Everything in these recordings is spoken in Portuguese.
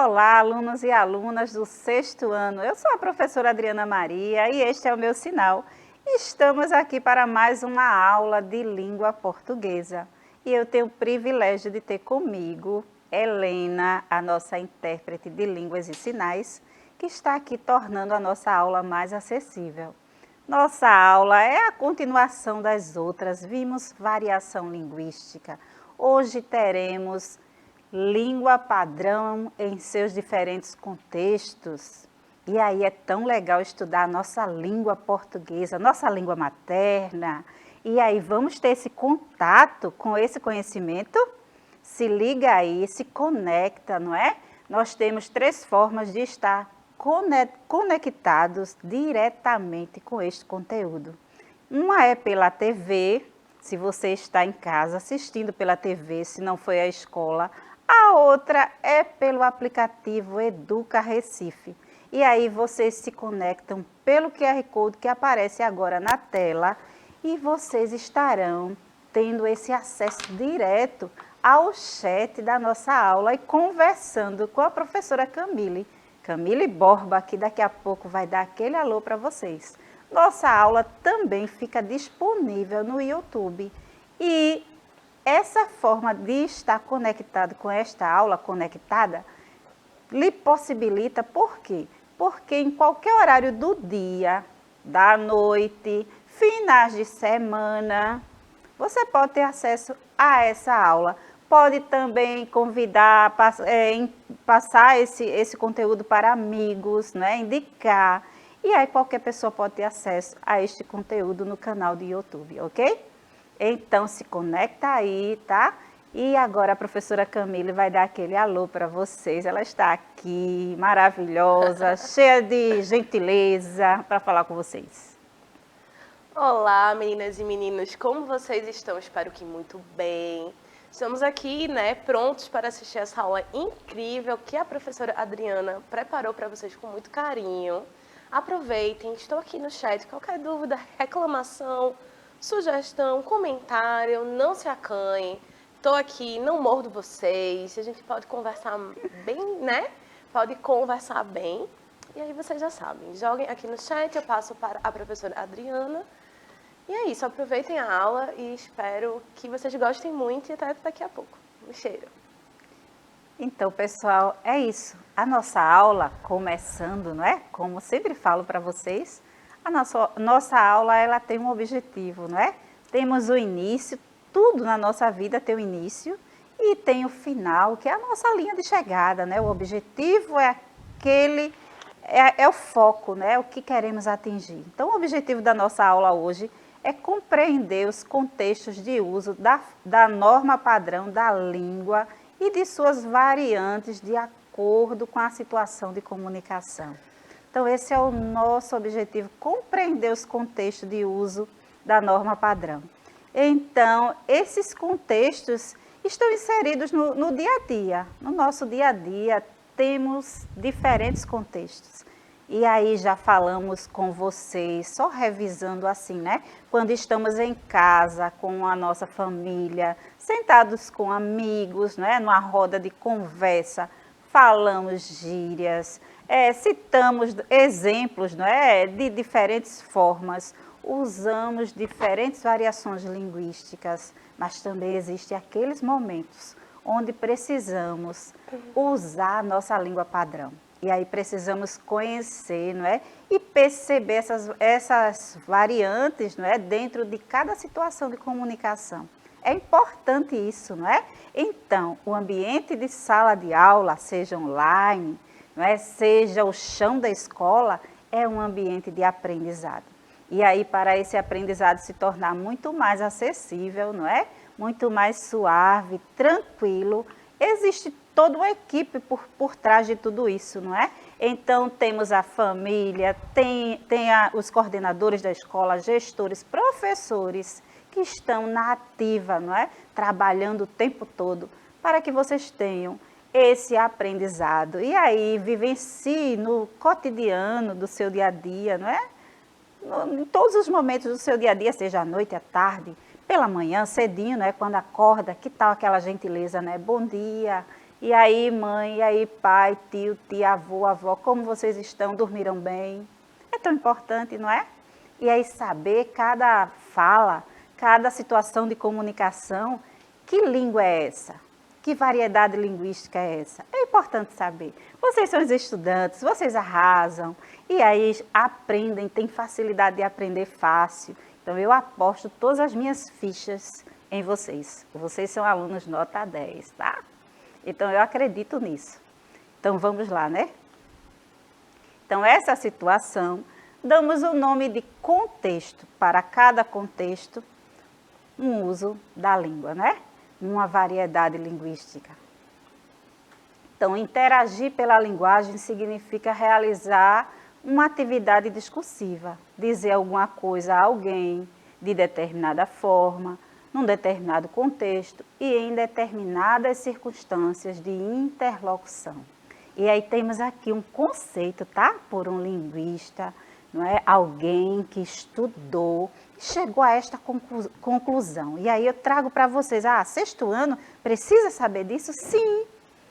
Olá, alunos e alunas do sexto ano. Eu sou a professora Adriana Maria e este é o meu sinal. Estamos aqui para mais uma aula de língua portuguesa. E eu tenho o privilégio de ter comigo Helena, a nossa intérprete de línguas e sinais, que está aqui tornando a nossa aula mais acessível. Nossa aula é a continuação das outras. Vimos variação linguística. Hoje teremos língua padrão em seus diferentes contextos. E aí é tão legal estudar a nossa língua portuguesa, nossa língua materna. E aí vamos ter esse contato com esse conhecimento. Se liga aí, se conecta, não é? Nós temos 3 formas de estar conectados diretamente com este conteúdo. Uma é pela TV, se você está em casa assistindo pela TV, se não foi à escola. A outra é pelo aplicativo Educa Recife. E aí vocês se conectam pelo QR Code que aparece agora na tela e vocês estarão tendo esse acesso direto ao chat da nossa aula e conversando com a professora Camille Borba, que daqui a pouco vai dar aquele alô para vocês. Nossa aula também fica disponível no YouTube e essa forma de estar conectado com esta aula conectada lhe possibilita, por quê? Porque em qualquer horário do dia, da noite, finais de semana, você pode ter acesso a essa aula. Pode também convidar, passar esse conteúdo para amigos, né? Indicar. E aí qualquer pessoa pode ter acesso a este conteúdo no canal do YouTube, ok? Então se conecta aí, tá? E agora a professora Camille vai dar aquele alô para vocês. Ela está aqui, maravilhosa, cheia de gentileza para falar com vocês. Olá, meninas e meninos, como vocês estão? Espero que muito bem. Estamos aqui, né, prontos para assistir essa aula incrível que a professora Adriana preparou para vocês com muito carinho. Aproveitem, estou aqui no chat. Qualquer dúvida, reclamação, sugestão, comentário, não se acanhem. Estou aqui, não mordo vocês. A gente pode conversar bem, né? Pode conversar bem. E aí vocês já sabem. Joguem aqui no chat, eu passo para a professora Adriana. E é isso, aproveitem a aula e espero que vocês gostem muito e até daqui a pouco. Um cheiro. Então, pessoal, é isso. A nossa aula começando, não é? Como sempre falo para vocês, a nossa aula ela tem um objetivo, não é? Temos o início, tudo na nossa vida tem o início e tem o final, que é a nossa linha de chegada, né? O objetivo é aquele, é o foco, né? O que queremos atingir. Então, o objetivo da nossa aula hoje é compreender os contextos de uso da norma padrão da língua e de suas variantes de acordo com a situação de comunicação. Então, esse é o nosso objetivo, compreender os contextos de uso da norma padrão. Então, esses contextos estão inseridos no dia a dia. No nosso dia a dia, temos diferentes contextos. E aí já falamos com vocês, só revisando assim, né? Quando estamos em casa com a nossa família, sentados com amigos, né? Numa roda de conversa, falamos gírias, citamos exemplos, não é? De diferentes formas, usamos diferentes variações linguísticas, mas também existem aqueles momentos onde precisamos usar a nossa língua padrão. E aí precisamos conhecer, não é? E perceber essas variantes, não é? Dentro de cada situação de comunicação. É importante isso, não é? Então, o ambiente de sala de aula, seja online, não é? Seja o chão da escola, é um ambiente de aprendizado. E aí, para esse aprendizado se tornar muito mais acessível, não é? Muito mais suave, tranquilo, existe toda uma equipe por trás de tudo isso, não é? Então, temos a família, tem os coordenadores da escola, gestores, professores que estão na ativa, não é? Trabalhando o tempo todo para que vocês tenham esse aprendizado. E aí, vivencie no cotidiano do seu dia a dia, não é? Em todos os momentos do seu dia a dia, seja à noite, à tarde, pela manhã, cedinho, né? Quando acorda, que tal aquela gentileza, né? Bom dia. E aí, mãe, e aí, pai, tio, tia, avô, avó, como vocês estão? Dormiram bem? É tão importante, não é? E aí saber cada fala, cada situação de comunicação, que língua é essa? Que variedade linguística é essa? É importante saber. Vocês são os estudantes, vocês arrasam, e aí aprendem, têm facilidade de aprender fácil. Então eu aposto todas as minhas fichas em vocês. Vocês são alunos nota 10, tá? Então eu acredito nisso. Então vamos lá, né? Então essa situação, damos o nome de contexto, para cada contexto, um uso da língua, né? Uma variedade linguística. Então, interagir pela linguagem significa realizar uma atividade discursiva, dizer alguma coisa a alguém de determinada forma, num determinado contexto e em determinadas circunstâncias de interlocução. E aí temos aqui um conceito, tá? Por um linguista, não é? Alguém que estudou e chegou a esta conclusão. E aí eu trago para vocês, sexto ano, precisa saber disso? Sim,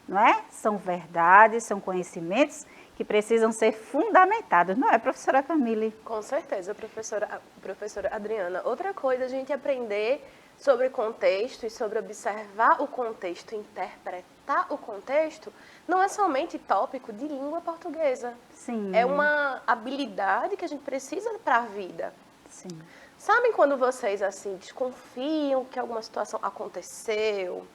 não é? São verdades, são conhecimentos que precisam ser fundamentados, não é, professora Camille? Com certeza, professora Adriana. Outra coisa, a gente aprender sobre contexto e sobre observar o contexto, interpretar o contexto, não é somente tópico de língua portuguesa. Sim. É uma habilidade que a gente precisa para a vida. Sim. Sabem quando vocês, assim, desconfiam que alguma situação aconteceu?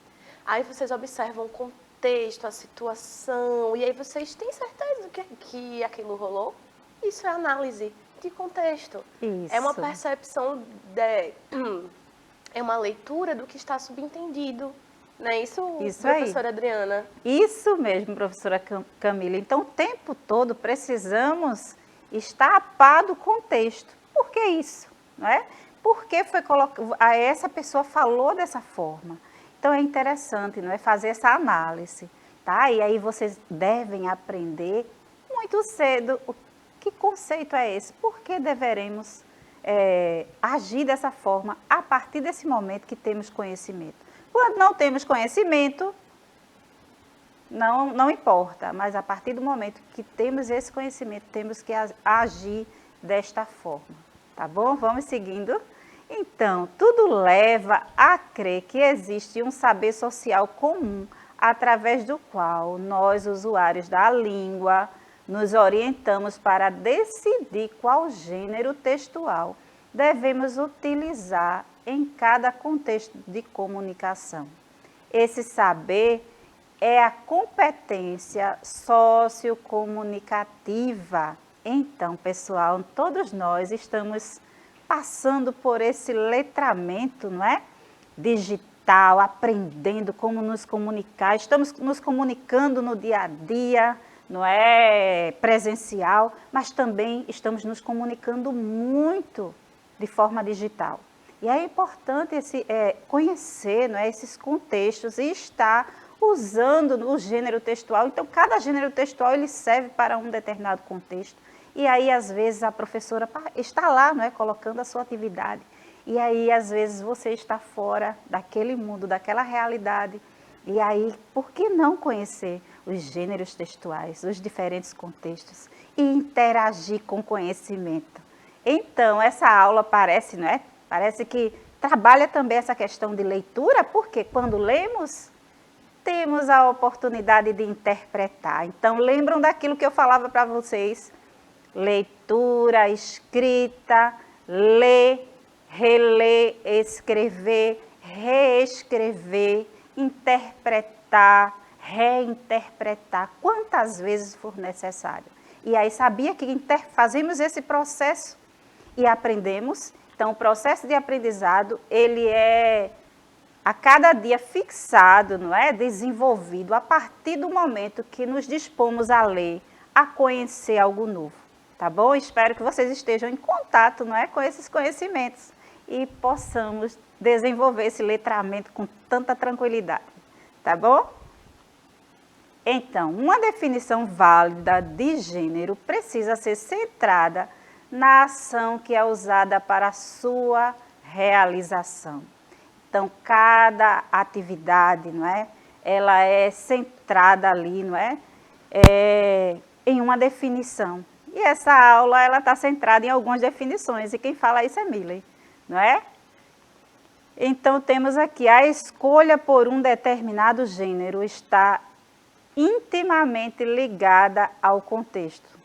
Aí vocês observam o contexto, a situação, e aí vocês têm certeza que aquilo rolou? Isso é análise de contexto. Isso. É uma percepção, é uma leitura do que está subentendido. Não é isso, professora Adriana? Isso mesmo, professora Camila. Então, o tempo todo precisamos estar a par do contexto. Por que isso? Não é? Por que essa pessoa falou dessa forma? Então, é interessante, não é, fazer essa análise, tá? E aí vocês devem aprender muito cedo que conceito é esse, por que deveremos agir dessa forma a partir desse momento que temos conhecimento. Quando não temos conhecimento, não importa, mas a partir do momento que temos esse conhecimento, temos que agir desta forma, tá bom? Vamos seguindo. Então, tudo leva a crer que existe um saber social comum, através do qual nós, usuários da língua, nos orientamos para decidir qual gênero textual devemos utilizar em cada contexto de comunicação. Esse saber é a competência sociocomunicativa. Então, pessoal, todos nós estamos passando por esse letramento, não é? Digital, aprendendo como nos comunicar, estamos nos comunicando no dia a dia, não é presencial, mas também estamos nos comunicando muito de forma digital. E é importante conhecer, não é, esses contextos e estar usando o gênero textual. Então, cada gênero textual ele serve para um determinado contexto. E aí, às vezes, a professora está lá, não é, colocando a sua atividade. E aí, às vezes, você está fora daquele mundo, daquela realidade. E aí, por que não conhecer os gêneros textuais, os diferentes contextos e interagir com o conhecimento? Então, essa aula parece, não é? Parece que trabalha também essa questão de leitura, porque quando lemos, temos a oportunidade de interpretar. Então, lembram daquilo que eu falava para vocês? Leitura, escrita, ler, reler, escrever, reescrever, interpretar, reinterpretar, quantas vezes for necessário. E aí sabia que fazemos esse processo e aprendemos. Então, o processo de aprendizado, ele é a cada dia fixado, não é? Desenvolvido a partir do momento que nos dispomos a ler, a conhecer algo novo. Tá bom? Espero que vocês estejam em contato, não é, com esses conhecimentos e possamos desenvolver esse letramento com tanta tranquilidade. Tá bom? Então, uma definição válida de gênero precisa ser centrada na ação que é usada para a sua realização. Então, cada atividade, não é? ela é centrada ali, não é? Em uma definição. E essa aula, ela está centrada em algumas definições, e quem fala isso é Milley, não é? Então, temos aqui, a escolha por um determinado gênero está intimamente ligada ao contexto.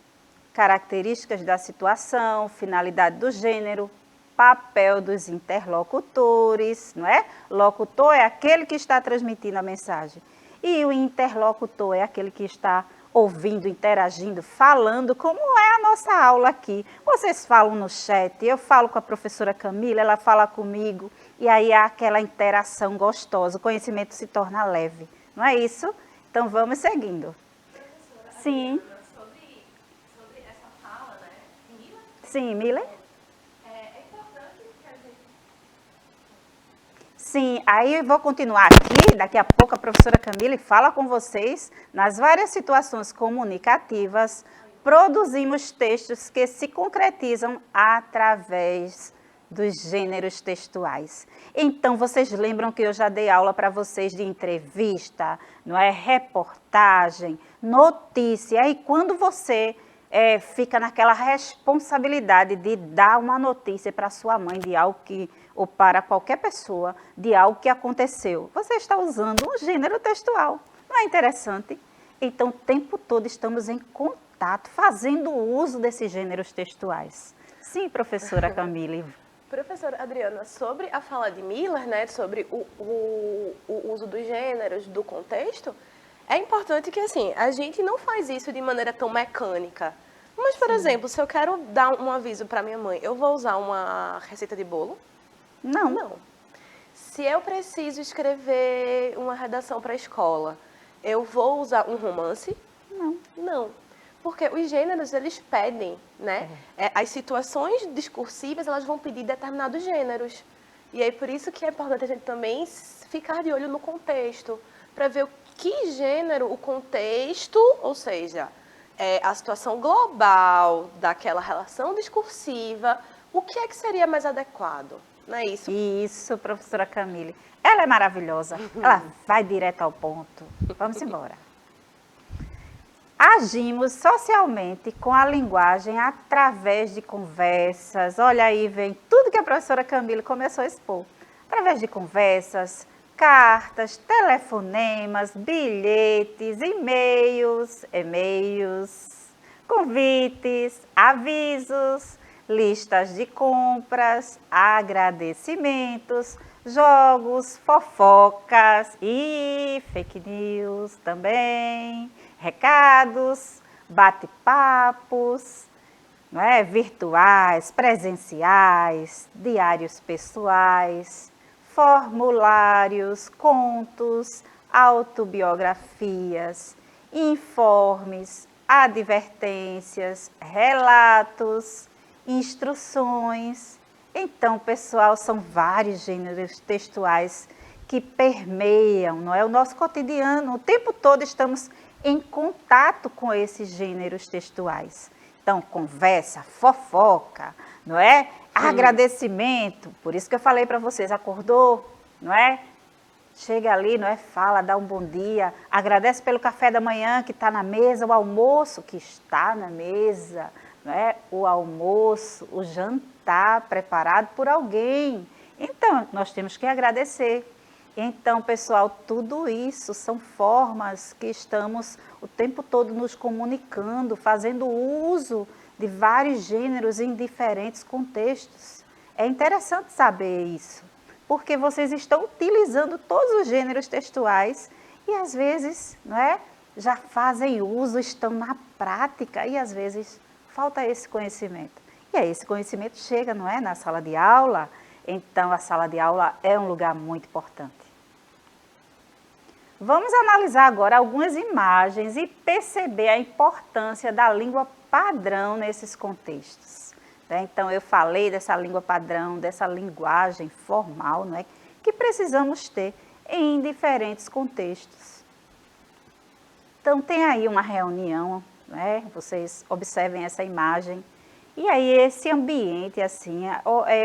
Características da situação, finalidade do gênero, papel dos interlocutores, não é? Locutor é aquele que está transmitindo a mensagem. E o interlocutor é aquele que está ouvindo, interagindo, falando, como é a nossa aula aqui. Vocês falam no chat, eu falo com a professora Camila, ela fala comigo, e aí há aquela interação gostosa, o conhecimento se torna leve, não é isso? Então vamos seguindo. Professora, Sim. sobre essa fala, né? Milley? Sim, Milley? É importante que a gente... Sim, aí eu vou continuar aqui, daqui a pouco a professora Camila fala com vocês, nas várias situações comunicativas, produzimos textos que se concretizam através dos gêneros textuais. Então, vocês lembram que eu já dei aula para vocês de entrevista, não é? Reportagem, notícia, e quando você fica naquela responsabilidade de dar uma notícia para sua mãe de algo que, ou para qualquer pessoa, de algo que aconteceu. Você está usando um gênero textual. Não é interessante? Então, o tempo todo estamos em contato, fazendo uso desses gêneros textuais. Sim, professora Camille. Professora Adriana, sobre a fala de Miller, né, sobre o uso dos gêneros, do contexto, é importante que, assim, a gente não faz isso de maneira tão mecânica. Mas, por exemplo, se eu quero dar um aviso para minha mãe, eu vou usar uma receita de bolo? Não. Não. Se eu preciso escrever uma redação para a escola, eu vou usar um romance? Não. Não. Porque os gêneros, eles pedem, né? As situações discursivas, elas vão pedir determinados gêneros. E aí, por isso que é importante a gente também ficar de olho no contexto, para ver o que gênero, o contexto, ou seja, a situação global daquela relação discursiva, o que é que seria mais adequado, não é isso? Isso, professora Camille. Ela é maravilhosa, ela vai direto ao ponto. Vamos embora. Agimos socialmente com a linguagem através de conversas. Olha aí, vem tudo que a professora Camille começou a expor. Através de conversas, cartas, telefonemas, bilhetes, e-mails, convites, avisos, listas de compras, agradecimentos, jogos, fofocas e fake news também, recados, bate-papos, não é? Virtuais, presenciais, diários pessoais, formulários, contos, autobiografias, informes, advertências, relatos, instruções. Então, pessoal, são vários gêneros textuais que permeiam, não é, o nosso cotidiano. O tempo todo estamos em contato com esses gêneros textuais. Então, conversa, fofoca, não é? Agradecimento, por isso que eu falei para vocês, acordou, não é? Chega ali, não é? Fala, dá um bom dia, agradece pelo café da manhã que está na mesa, o almoço que está na mesa, não é? O almoço, o jantar preparado por alguém. Então, nós temos que agradecer. Então, pessoal, tudo isso são formas que estamos o tempo todo nos comunicando, fazendo uso de vários gêneros em diferentes contextos. É interessante saber isso, porque vocês estão utilizando todos os gêneros textuais e às vezes, não é, já fazem uso, estão na prática e às vezes falta esse conhecimento. E aí esse conhecimento chega, não é, na sala de aula. Então, a sala de aula é um lugar muito importante. Vamos analisar agora algumas imagens e perceber a importância da língua padrão nesses contextos. Então, eu falei dessa língua padrão, dessa linguagem formal, não é, que precisamos ter em diferentes contextos. Então, tem aí uma reunião, né? Vocês observem essa imagem. E aí, esse ambiente, assim,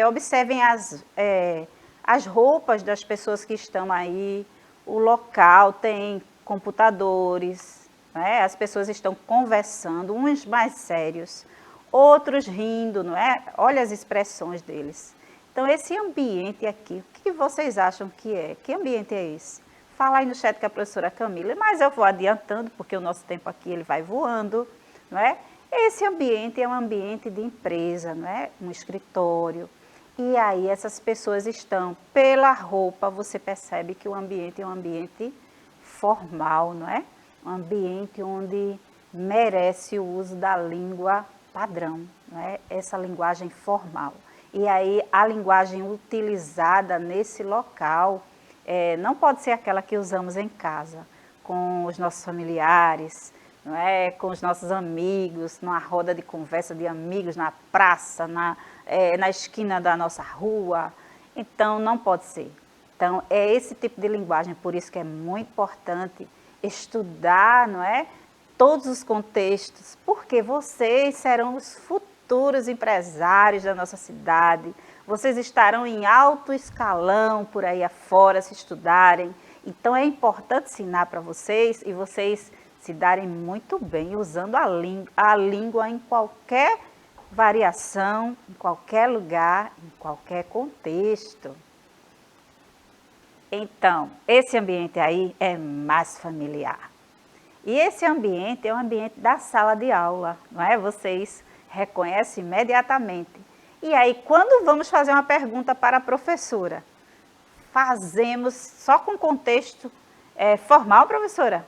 observem as roupas das pessoas que estão aí, o local tem computadores, né? As pessoas estão conversando, uns mais sérios, outros rindo, não é? Olha as expressões deles. Então, esse ambiente aqui, o que vocês acham que é? Que ambiente é esse? Fala aí no chat com a professora Camila, mas eu vou adiantando, porque o nosso tempo aqui ele vai voando, não é? Esse ambiente é um ambiente de empresa, não é? Um escritório. E aí essas pessoas estão, pela roupa, você percebe que o ambiente é um ambiente formal, não é? Um ambiente onde merece o uso da língua padrão, não é? Essa linguagem formal. E aí a linguagem utilizada nesse local não pode ser aquela que usamos em casa, com os nossos familiares, não é? Com os nossos amigos, numa roda de conversa de amigos, na praça, na esquina da nossa rua. Então, não pode ser. Então, é esse tipo de linguagem, por isso que é muito importante estudar, não é? Todos os contextos, porque vocês serão os futuros empresários da nossa cidade, vocês estarão em alto escalão por aí afora se estudarem. Então, é importante ensinar para vocês e vocês se darem muito bem usando a língua em qualquer variação, em qualquer lugar, em qualquer contexto. Então, esse ambiente aí é mais familiar. E esse ambiente é o ambiente da sala de aula, não é? Vocês reconhecem imediatamente. E aí, quando vamos fazer uma pergunta para a professora, fazemos só com contexto formal, professora?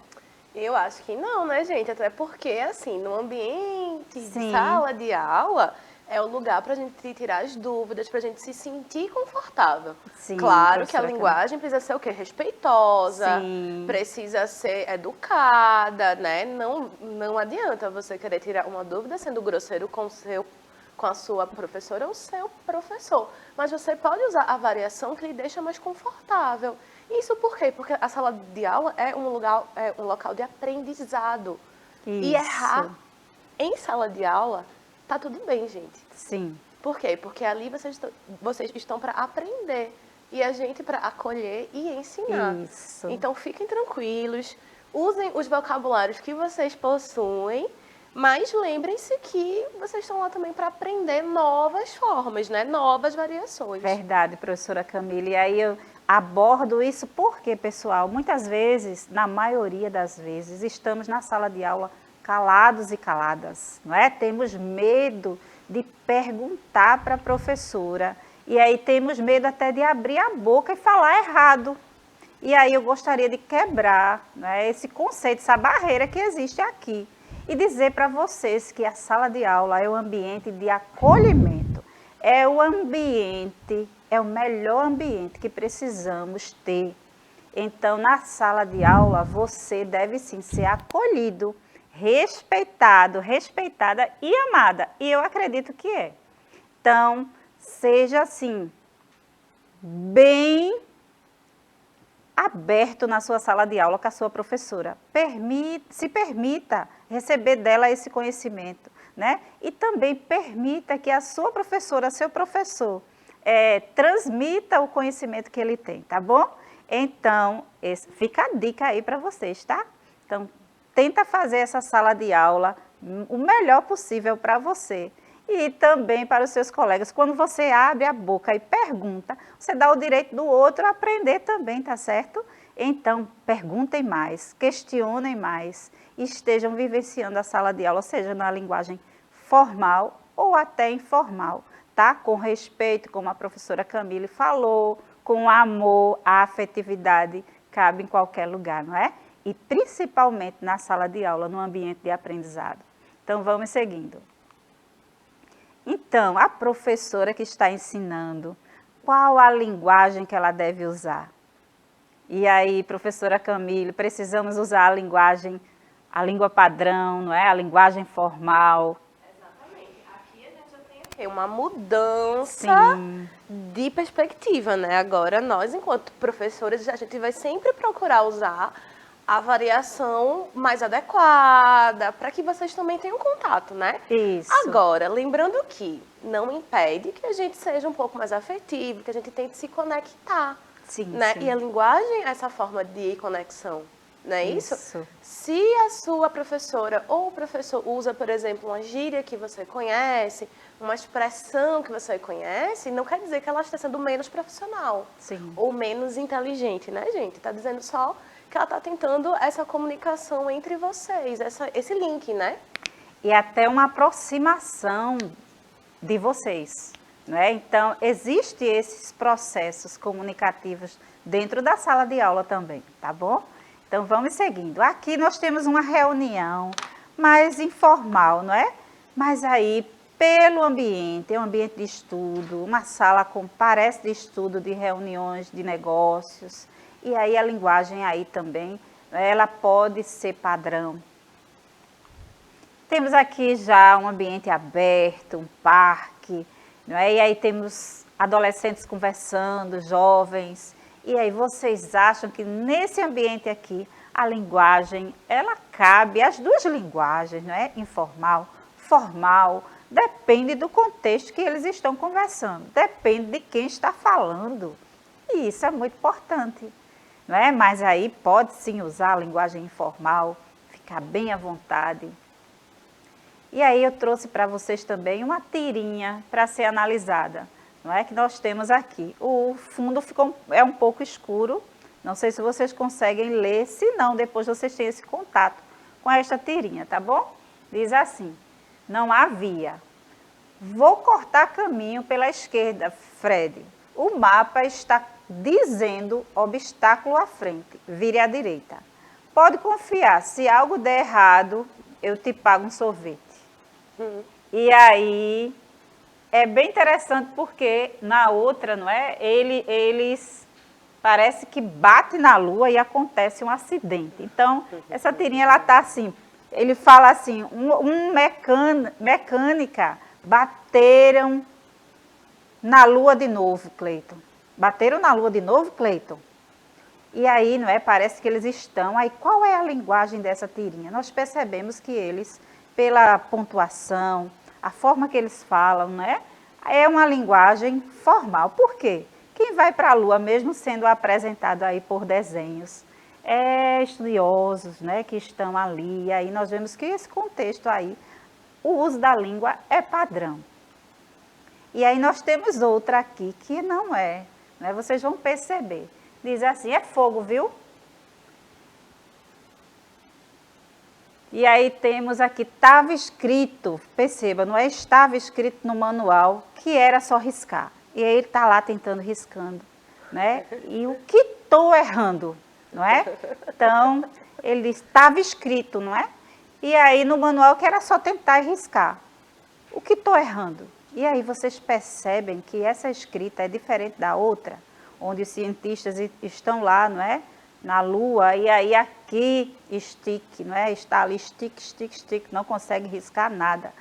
Eu acho que não, né, gente? Até porque, assim, no ambiente de Sim. sala de aula, é o lugar para a gente tirar as dúvidas, para a gente se sentir confortável. Sim, claro que a professora linguagem precisa ser o quê? Respeitosa, Sim. precisa ser educada, né? Não adianta você querer tirar uma dúvida sendo grosseiro com a sua professora ou seu professor. Mas você pode usar a variação que lhe deixa mais confortável. Isso por quê? Porque a sala de aula é um local de aprendizado. E Isso. errar em sala de aula, tá tudo bem, gente. Sim. Por quê? Porque ali vocês estão para aprender e a gente para acolher e ensinar. Isso. Então fiquem tranquilos, usem os vocabulários que vocês possuem, mas lembrem-se que vocês estão lá também para aprender novas formas, né? Novas variações. Verdade, professora Camila. E aí eu abordo isso porque, pessoal, muitas vezes, na maioria das vezes, estamos na sala de aula calados e caladas, não é? Temos medo de perguntar para a professora e aí temos medo até de abrir a boca e falar errado. E aí eu gostaria de quebrar, né, esse conceito, essa barreira que existe aqui e dizer para vocês que a sala de aula é o ambiente de acolhimento, é o ambiente, é o melhor ambiente que precisamos ter. Então, na sala de aula, você deve sim ser acolhido, respeitado, respeitada e amada. E eu acredito que é. Então, seja assim, bem aberto na sua sala de aula com a sua professora. Se permita receber dela esse conhecimento, né? E também permita que a sua professora, seu professor, transmita o conhecimento que ele tem, tá bom? Então, fica a dica aí para vocês, tá? Então, tenta fazer essa sala de aula o melhor possível para você. E também para os seus colegas. Quando você abre a boca e pergunta, você dá o direito do outro a aprender também, tá certo? Então, perguntem mais, questionem mais, estejam vivenciando a sala de aula, seja na linguagem formal ou até informal, tá? Com respeito, como a professora Camille falou, com amor, a afetividade cabe em qualquer lugar, não é? E principalmente na sala de aula, no ambiente de aprendizado. Então, vamos seguindo. Então, a professora que está ensinando, qual a linguagem que ela deve usar? E aí, professora Camille, precisamos usar a língua padrão, não é? A linguagem formal. Exatamente. Aqui a gente já tem uma mudança de perspectiva, né? Agora, nós, enquanto professores, a gente vai sempre procurar usar a variação mais adequada, para que vocês também tenham contato, né? Isso. Agora, lembrando que não impede que a gente seja um pouco mais afetivo, que a gente tente se conectar. Sim, né? sim. E a linguagem é essa forma de conexão, não é isso? Isso. Se a sua professora ou o professor usa, por exemplo, uma gíria que você conhece, uma expressão que você conhece, não quer dizer que ela está sendo menos profissional Sim. ou menos inteligente, né, gente? Está dizendo só que ela está tentando essa comunicação entre vocês, esse link, né? E até uma aproximação de vocês, não é? Então, existem esses processos comunicativos dentro da sala de aula também, tá bom? Então, vamos seguindo. Aqui nós temos uma reunião mais informal, não é? Mas aí, pelo ambiente, é um ambiente de estudo, uma sala com parece de estudo, de reuniões, de negócios, e aí a linguagem aí também, ela pode ser padrão. Temos aqui já um ambiente aberto, um parque, não é? E aí temos adolescentes conversando, jovens. E aí vocês acham que nesse ambiente aqui, a linguagem, ela cabe, as duas linguagens, não é? Informal, formal, depende do contexto que eles estão conversando, depende de quem está falando. E isso é muito importante, não é? Mas aí pode sim usar a linguagem informal, ficar bem à vontade. E aí eu trouxe para vocês também uma tirinha para ser analisada, não é? Que nós temos aqui. O fundo é um pouco escuro, não sei se vocês conseguem ler, se não, depois vocês têm esse contato com esta tirinha, tá bom? Diz assim, não havia. Vou cortar caminho pela esquerda, Fred. O mapa está dizendo obstáculo à frente, vire à direita. Pode confiar, se algo der errado, eu te pago um sorvete. E aí é bem interessante porque na outra, não é? Eles parece que bate na lua e acontece um acidente. Então, essa tirinha ela tá assim, ele fala assim, mecânica bateram na lua de novo, Cleiton. Bateram na lua de novo, Cleiton? E aí, não é? Parece que eles estão. Aí, qual é a linguagem dessa tirinha? Nós percebemos que eles, pela pontuação, a forma que eles falam, né? É uma linguagem formal. Por quê? Quem vai para a Lua, mesmo sendo apresentado aí por desenhos, é estudiosos, né? Que estão ali. E aí nós vemos que esse contexto aí, o uso da língua é padrão. E aí nós temos outra aqui que não é, né? Vocês vão perceber. Diz assim, é fogo, viu? E aí temos aqui, estava escrito, perceba, não é estava escrito no manual que era só riscar. E aí ele está lá tentando riscando, né? E o que estou errando, não é? Então, ele diz, estava escrito, não é? E aí no manual que era só tentar riscar. O que estou errando? E aí vocês percebem que essa escrita é diferente da outra, onde os cientistas estão lá, não é? Na Lua, e aí aqui stick, não é? Está ali stick, stick, stick, não consegue riscar nada.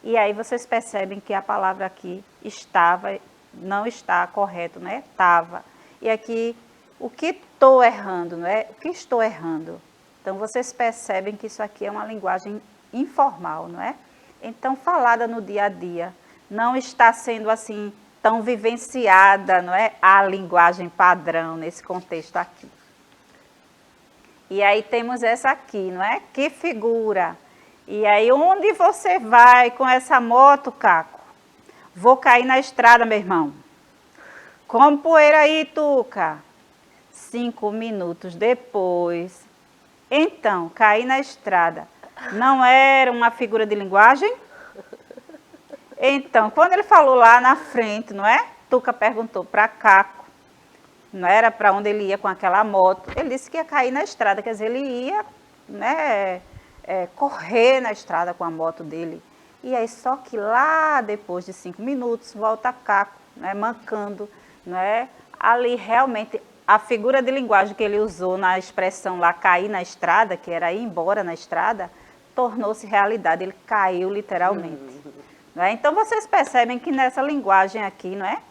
E aí vocês percebem que a palavra aqui estava, não está correto, né? Estava. E aqui, o que estou errando, não é? O que estou errando? Então vocês percebem que isso aqui é uma linguagem informal, não é? Então falada no dia a dia, não está sendo assim tão vivenciada, não é? A linguagem padrão nesse contexto aqui. E aí temos essa aqui, não é? Que figura. E aí, onde você vai com essa moto, Caco? Vou cair na estrada, meu irmão. Come poeira aí, Tuca. 5 minutos depois. Então, cair na estrada. Não era uma figura de linguagem? Então, quando ele falou lá na frente, não é? Tuca perguntou para Caco, não era para onde ele ia com aquela moto. Ele disse que ia cair na estrada, quer dizer, ele ia, né, correr na estrada com a moto dele. E aí, só que lá, depois de 5 minutos, volta Caco, né, mancando, né? Ali, realmente, a figura de linguagem que ele usou na expressão lá, cair na estrada, que era ir embora na estrada, tornou-se realidade, ele caiu literalmente. Não é? Então, vocês percebem que nessa linguagem aqui, não é?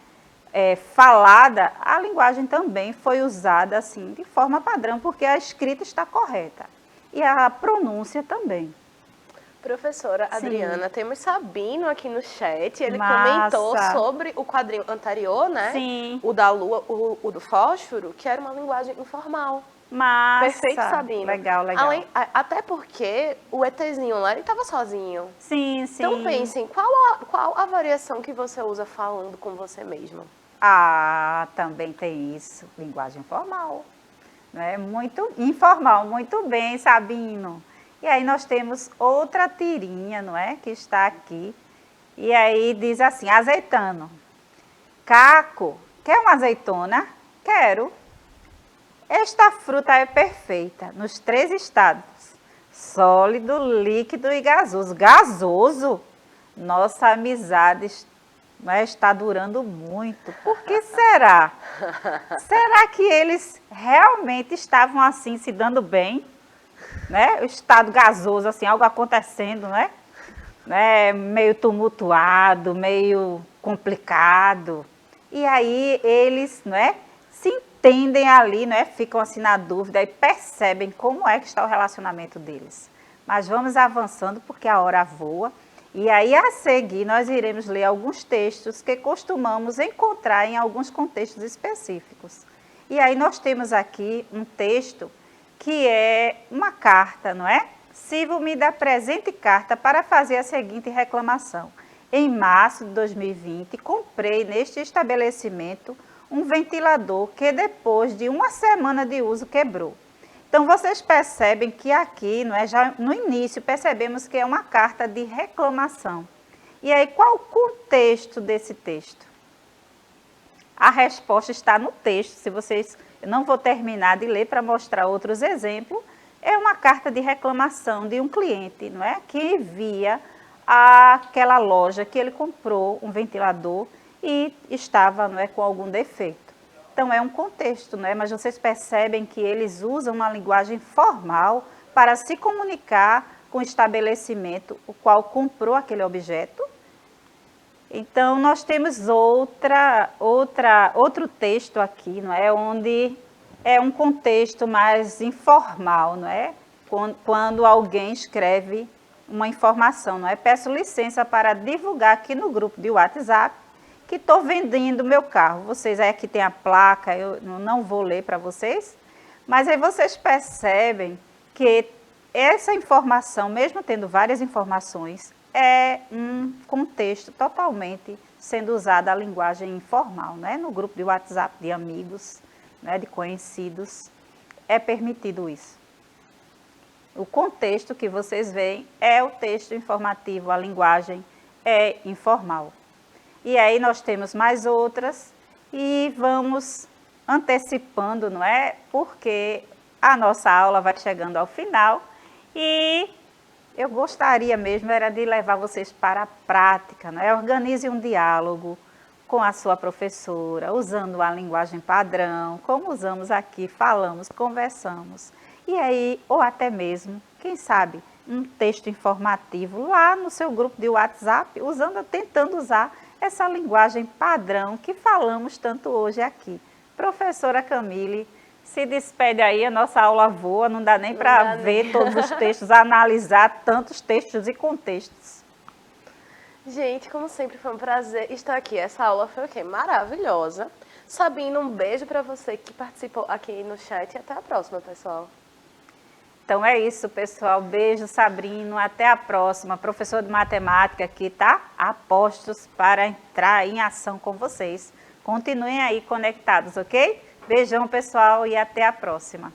Falada, a linguagem também foi usada assim, de forma padrão, porque a escrita está correta. E a pronúncia também. Professora Adriana, temos Sabino aqui no chat, ele Massa. comentou sobre o quadrinho anterior, né? Sim. O da lua, o do fósforo, que era uma linguagem informal. Massa. Perfeito, Sabino. Legal, legal. Até porque o ETzinho lá, ele estava sozinho. Sim, sim. Então pensem, qual a variação que você usa falando com você mesma? Ah, também tem isso, linguagem informal. Né? Muito informal, muito bem, Sabino. E aí nós temos outra tirinha, não é? Que está aqui. E aí diz assim, azeitano. Caco, quer uma azeitona? Quero. Esta fruta é perfeita nos 3 estados. Sólido, líquido e gasoso. Gasoso? Nossa amizade está durando muito. Por que será? Será que eles realmente estavam assim, se dando bem? Né? O estado gasoso, assim, algo acontecendo, né? Meio tumultuado, meio complicado. E aí eles, se entendem ali, ficam assim na dúvida e percebem como é que está o relacionamento deles. Mas vamos avançando porque a hora voa. E aí a seguir nós iremos ler alguns textos que costumamos encontrar em alguns contextos específicos. E aí nós temos aqui um texto que é uma carta, não é? Sirvo-me da presente carta para fazer a seguinte reclamação. Em março de 2020, comprei neste estabelecimento um ventilador que depois de uma semana de uso quebrou. Então, vocês percebem que aqui, já no início, percebemos que é uma carta de reclamação. E aí, qual o contexto desse texto? A resposta está no texto, se vocês... Eu não vou terminar de ler para mostrar outros exemplos. É uma carta de reclamação de um cliente, que envia àquela loja que ele comprou um ventilador e estava, com algum defeito. Então, é um contexto, mas vocês percebem que eles usam uma linguagem formal para se comunicar com o estabelecimento, o qual comprou aquele objeto. Então, nós temos outro texto aqui, onde é um contexto mais informal, Quando alguém escreve uma informação, Peço licença para divulgar aqui no grupo de WhatsApp que estou vendendo meu carro. Vocês, aí aqui tem a placa, eu não vou ler para vocês, mas aí vocês percebem que essa informação, mesmo tendo várias informações, é um contexto totalmente sendo usada a linguagem informal, No grupo de WhatsApp de amigos, de conhecidos, é permitido isso. O contexto que vocês veem é o texto informativo, a linguagem é informal. E aí nós temos mais outras e vamos antecipando, Porque a nossa aula vai chegando ao final e eu gostaria mesmo era de levar vocês para a prática, Organize um diálogo com a sua professora, usando a linguagem padrão, como usamos aqui, falamos, conversamos. E aí, ou até mesmo, quem sabe, um texto informativo lá no seu grupo de WhatsApp, tentando usar essa linguagem padrão que falamos tanto hoje aqui. Professora Camille, se despede aí, a nossa aula voa, não dá nem para ver todos os textos, analisar tantos textos e contextos. Gente, como sempre, foi um prazer estar aqui. Essa aula foi o quê? Maravilhosa. Sabino, um beijo para você que participou aqui no chat e até a próxima, pessoal. Então é isso, pessoal. Beijo, Sabrino. Até a próxima. Professor de matemática aqui, tá? A postos para entrar em ação com vocês. Continuem aí conectados, ok? Beijão, pessoal, e até a próxima.